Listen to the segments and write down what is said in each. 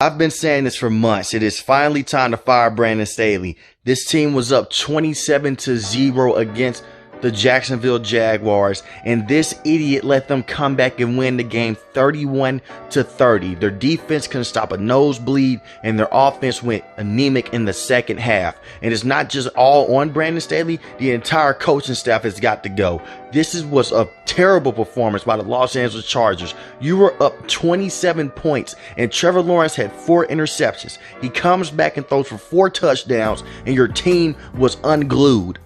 I've been saying this for months. It is finally time to fire Brandon Staley. This team was up 27-0 against the Jacksonville Jaguars, and this idiot let them come back and win the game 31-30. Their defense couldn't stop a nosebleed, and their offense went anemic in the second half. And it's not just all on Brandon Staley. The entire coaching staff has got to go. This was a terrible performance by the Los Angeles Chargers. You were up 27 points, and Trevor Lawrence had 4 interceptions. He comes back and throws for 4 touchdowns, and your team was unglued.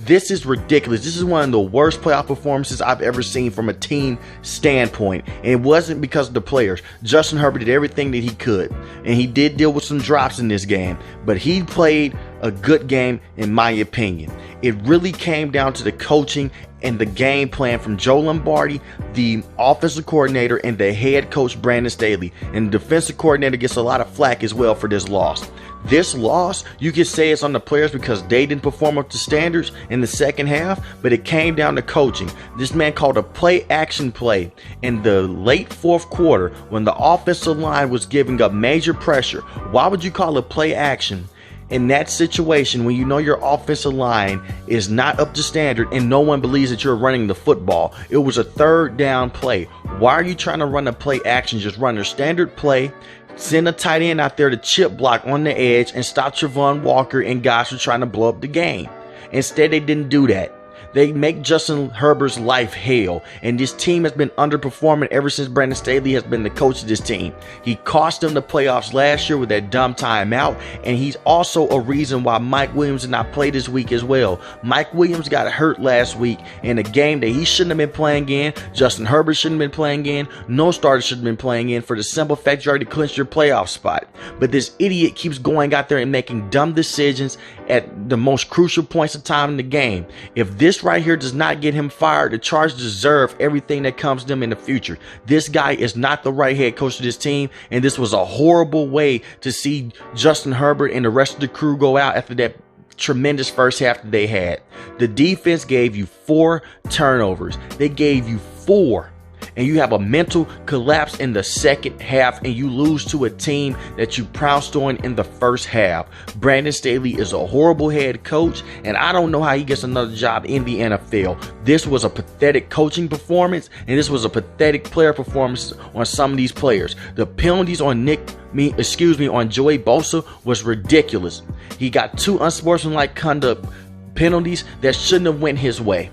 This is ridiculous. This is one of the worst playoff performances I've ever seen from a team standpoint. And it wasn't because of the players. Justin Herbert did everything that he could. And he did deal with some drops in this game. But he played a good game, in my opinion. It really came down to the coaching and the game plan from Joe Lombardi, the offensive coordinator, and the head coach Brandon Staley. And the defensive coordinator gets a lot of flack as well for this loss. This loss, you could say it's on the players because they didn't perform up to standards in the second half, but it came down to coaching. This man called a play-action play in the late fourth quarter when the offensive line was giving up major pressure. Why would you call it play-action in that situation when you know your offensive line is not up to standard and no one believes that you're running the football? It was a third down play. Why are you trying to run a play action? Just run a standard play. Send a tight end out there to chip block on the edge and stop Travon Walker and guys who are trying to blow up the game. Instead, they didn't do that. They make Justin Herbert's life hell, and this team has been underperforming ever since Brandon Staley has been the coach of this team. He cost them the playoffs last year with that dumb timeout, and he's also a reason why Mike Williams did not play this week as well. Mike Williams got hurt last week in a game that he shouldn't have been playing in. Justin Herbert shouldn't have been playing in. No starter should have been playing in for the simple fact you already clinched your playoff spot. But this idiot keeps going out there and making dumb decisions at the most crucial points of time in the game. If this right here does not get him fired, the Chargers deserve everything that comes to them in the future. This guy is not the right head coach of this team, and this was a horrible way to see Justin Herbert and the rest of the crew go out after that tremendous first half that they had. The defense gave you 4 turnovers. They gave you 4. And you have a mental collapse in the second half, and you lose to a team that you pounced on in the first half. Brandon Staley is a horrible head coach, and I don't know how he gets another job in the NFL. This was a pathetic coaching performance, and this was a pathetic player performance on some of these players. The penalties on on Joey Bosa was ridiculous. He got 2 unsportsmanlike conduct penalties that shouldn't have went his way.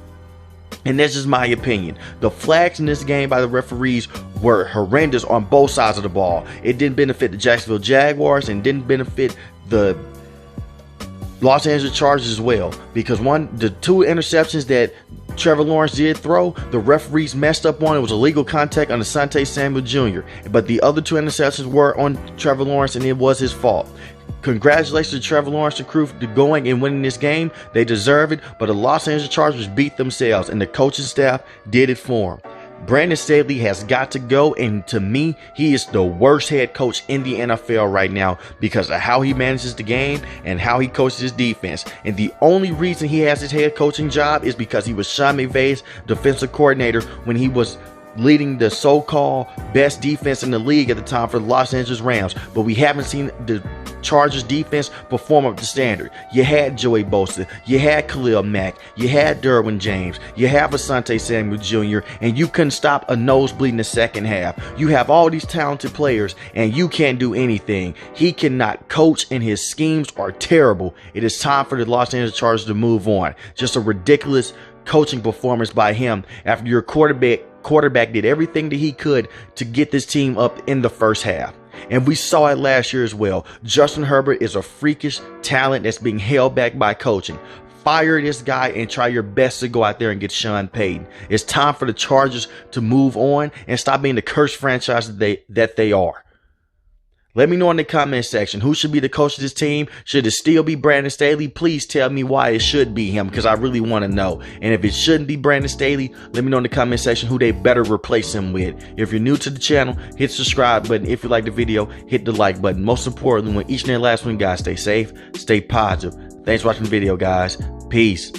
And that's just my opinion. The flags in this game by the referees were horrendous on both sides of the ball. It didn't benefit the Jacksonville Jaguars and didn't benefit the Los Angeles Chargers as well. Because the 2 interceptions that Trevor Lawrence did throw, the referees messed up on. It was illegal contact on Asante Samuel Jr. But the other 2 interceptions were on Trevor Lawrence, and it was his fault. Congratulations to Trevor Lawrence and crew for going and winning this game. They deserve it, but the Los Angeles Chargers beat themselves, and the coaching staff did it for them. Brandon Staley has got to go, and to me, he is the worst head coach in the NFL right now because of how he manages the game and how he coaches his defense. And the only reason he has his head coaching job is because he was Sean McVay's defensive coordinator when he was leading the so-called best defense in the league at the time for the Los Angeles Rams. But we haven't seen the Chargers defense perform up to standard. You had Joey Bosa, you had Khalil Mack, you had Derwin James, you have Asante Samuel Jr., and you couldn't stop a nosebleed in the second half. You have all these talented players, and you can't do anything. He cannot coach, and his schemes are terrible. It is time for the Los Angeles Chargers to move on. Just a ridiculous coaching performance by him after your quarterback did everything that he could to get this team up in the first half. And we saw it last year as well. Justin Herbert is a freakish talent that's being held back by coaching. Fire this guy and try your best to go out there and get Sean Payton. It's time for the Chargers to move on and stop being the cursed franchise that they are. Let me know in the comment section who should be the coach of this team. Should it still be Brandon Staley? Please tell me why it should be him, because I really want to know. And if it shouldn't be Brandon Staley, let me know in the comment section who they better replace him with. If you're new to the channel, hit the subscribe button. If you like the video, hit the like button. Most importantly, when each and every last one, guys, stay safe, stay positive. Thanks for watching the video, guys. Peace.